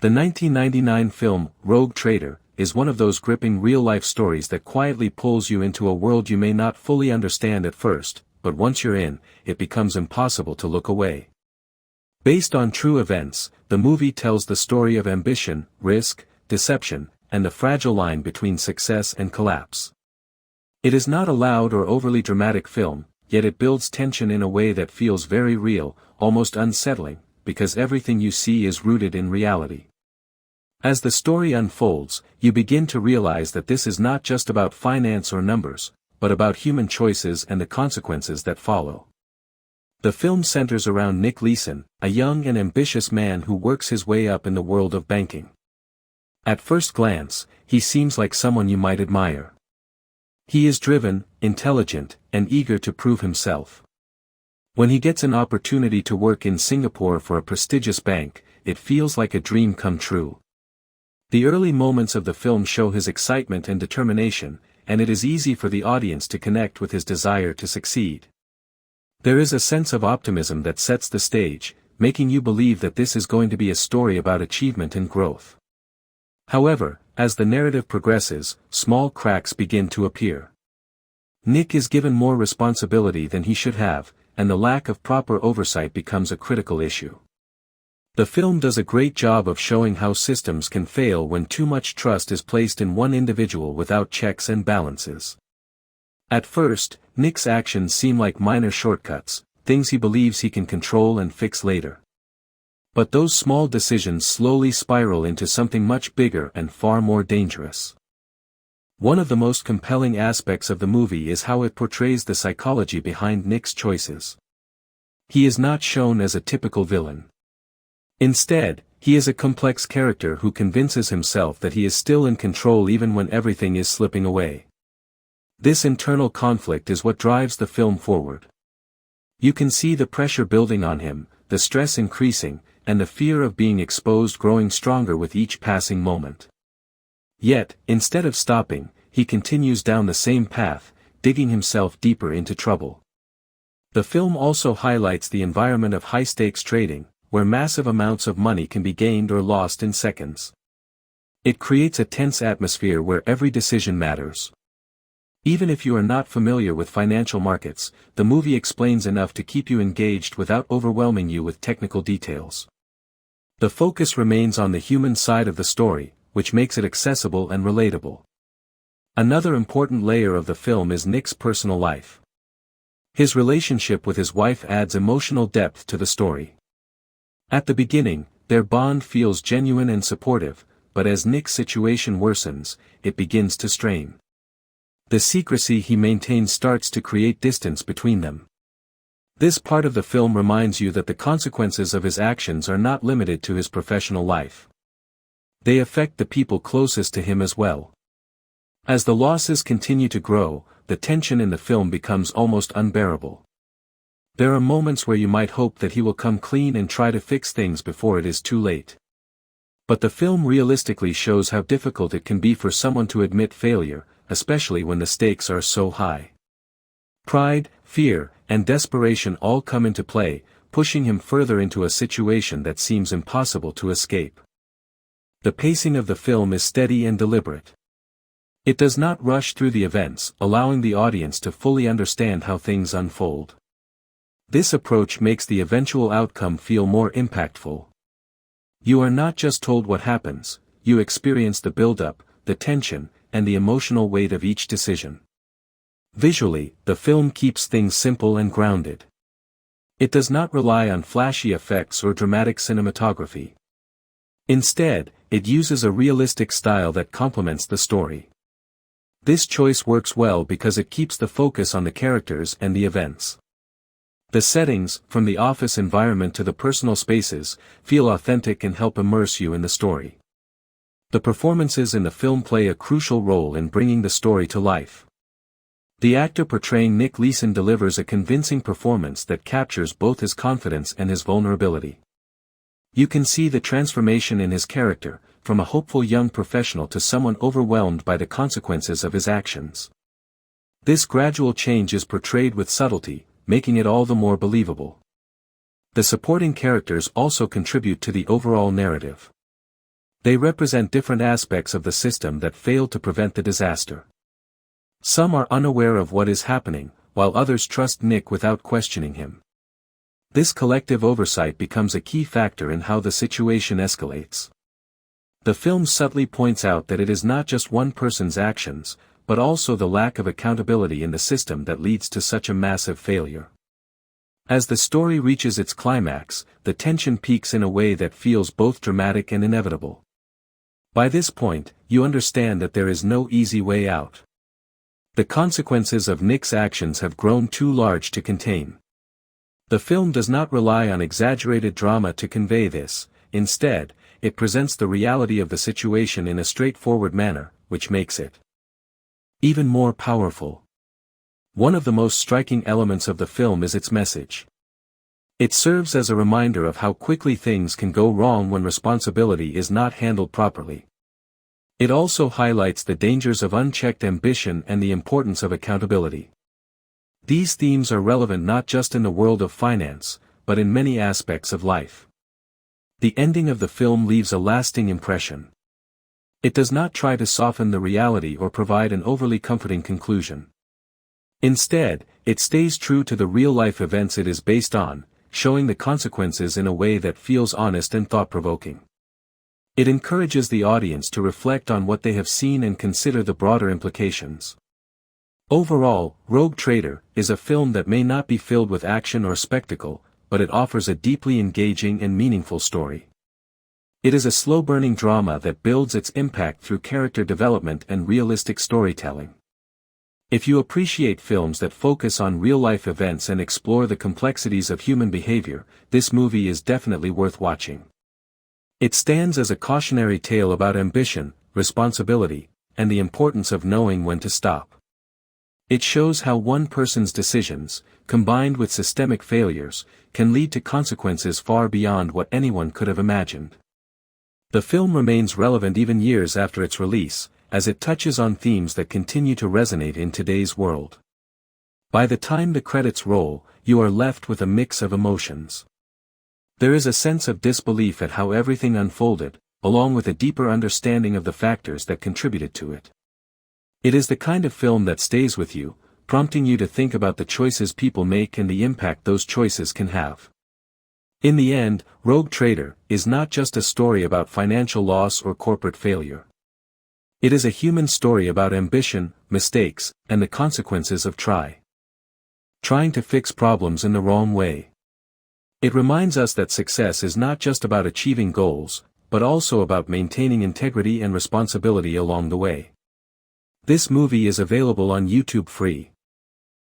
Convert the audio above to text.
The 1999 film, Rouge Trader, is one of those gripping real-life stories that quietly pulls you into a world you may not fully understand at first, but once you're in, it becomes impossible to look away. Based on true events, the movie tells the story of ambition, risk, deception, and the fragile line between success and collapse. It is not a loud or overly dramatic film, yet it builds tension in a way that feels very real, almost unsettling, because everything you see is rooted in reality. As the story unfolds, you begin to realize that this is not just about finance or numbers, but about human choices and the consequences that follow. The film centers around Nick Leeson, a young and ambitious man who works his way up in the world of banking. At first glance, he seems like someone you might admire. He is driven, intelligent, and eager to prove himself. When he gets an opportunity to work in Singapore for a prestigious bank, it feels like a dream come true. The early moments of the film show his excitement and determination, and it is easy for the audience to connect with his desire to succeed. There is a sense of optimism that sets the stage, making you believe that this is going to be a story about achievement and growth. However, as the narrative progresses, small cracks begin to appear. Nick is given more responsibility than he should have, and the lack of proper oversight becomes a critical issue. The film does a great job of showing how systems can fail when too much trust is placed in one individual without checks and balances. At first, Nick's actions seem like minor shortcuts, things he believes he can control and fix later. But those small decisions slowly spiral into something much bigger and far more dangerous. One of the most compelling aspects of the movie is how it portrays the psychology behind Nick's choices. He is not shown as a typical villain. Instead, he is a complex character who convinces himself that he is still in control even when everything is slipping away. This internal conflict is what drives the film forward. You can see the pressure building on him, the stress increasing, and the fear of being exposed growing stronger with each passing moment. Yet, instead of stopping, he continues down the same path, digging himself deeper into trouble. The film also highlights the environment of high-stakes trading, where massive amounts of money can be gained or lost in seconds. It creates a tense atmosphere where every decision matters. Even if you are not familiar with financial markets, the movie explains enough to keep you engaged without overwhelming you with technical details. The focus remains on the human side of the story, which makes it accessible and relatable. Another important layer of the film is Nick's personal life. His relationship with his wife adds emotional depth to the story. At the beginning, their bond feels genuine and supportive, but as Nick's situation worsens, it begins to strain. The secrecy he maintains starts to create distance between them. This part of the film reminds you that the consequences of his actions are not limited to his professional life. They affect the people closest to him as well. As the losses continue to grow, the tension in the film becomes almost unbearable. There are moments where you might hope that he will come clean and try to fix things before it is too late. But the film realistically shows how difficult it can be for someone to admit failure, especially when the stakes are so high. Pride, fear, and desperation all come into play, pushing him further into a situation that seems impossible to escape. The pacing of the film is steady and deliberate. It does not rush through the events, allowing the audience to fully understand how things unfold. This approach makes the eventual outcome feel more impactful. You are not just told what happens, you experience the build-up, the tension, and the emotional weight of each decision. Visually, the film keeps things simple and grounded. It does not rely on flashy effects or dramatic cinematography. Instead, it uses a realistic style that complements the story. This choice works well because it keeps the focus on the characters and the events. The settings, from the office environment to the personal spaces, feel authentic and help immerse you in the story. The performances in the film play a crucial role in bringing the story to life. The actor portraying Nick Leeson delivers a convincing performance that captures both his confidence and his vulnerability. You can see the transformation in his character, from a hopeful young professional to someone overwhelmed by the consequences of his actions. This gradual change is portrayed with subtlety, making it all the more believable. The supporting characters also contribute to the overall narrative. They represent different aspects of the system that failed to prevent the disaster. Some are unaware of what is happening, while others trust Nick without questioning him. This collective oversight becomes a key factor in how the situation escalates. The film subtly points out that it is not just one person's actions, but also the lack of accountability in the system that leads to such a massive failure. As the story reaches its climax, the tension peaks in a way that feels both dramatic and inevitable. By this point, you understand that there is no easy way out. The consequences of Nick's actions have grown too large to contain. The film does not rely on exaggerated drama to convey this. Instead, it presents the reality of the situation in a straightforward manner, which makes it even more powerful. One of the most striking elements of the film is its message. It serves as a reminder of how quickly things can go wrong when responsibility is not handled properly. It also highlights the dangers of unchecked ambition and the importance of accountability. These themes are relevant not just in the world of finance, but in many aspects of life. The ending of the film leaves a lasting impression. It does not try to soften the reality or provide an overly comforting conclusion. Instead, it stays true to the real-life events it is based on, showing the consequences in a way that feels honest and thought-provoking. It encourages the audience to reflect on what they have seen and consider the broader implications. Overall, Rouge Trader is a film that may not be filled with action or spectacle, but it offers a deeply engaging and meaningful story. It is a slow-burning drama that builds its impact through character development and realistic storytelling. If you appreciate films that focus on real-life events and explore the complexities of human behavior, this movie is definitely worth watching. It stands as a cautionary tale about ambition, responsibility, and the importance of knowing when to stop. It shows how one person's decisions, combined with systemic failures, can lead to consequences far beyond what anyone could have imagined. The film remains relevant even years after its release, as it touches on themes that continue to resonate in today's world. By the time the credits roll, you are left with a mix of emotions. There is a sense of disbelief at how everything unfolded, along with a deeper understanding of the factors that contributed to it. It is the kind of film that stays with you, prompting you to think about the choices people make and the impact those choices can have. In the end, Rouge Trader is not just a story about financial loss or corporate failure. It is a human story about ambition, mistakes, and the consequences of trying to fix problems in the wrong way. It reminds us that success is not just about achieving goals, but also about maintaining integrity and responsibility along the way. This movie is available on YouTube free.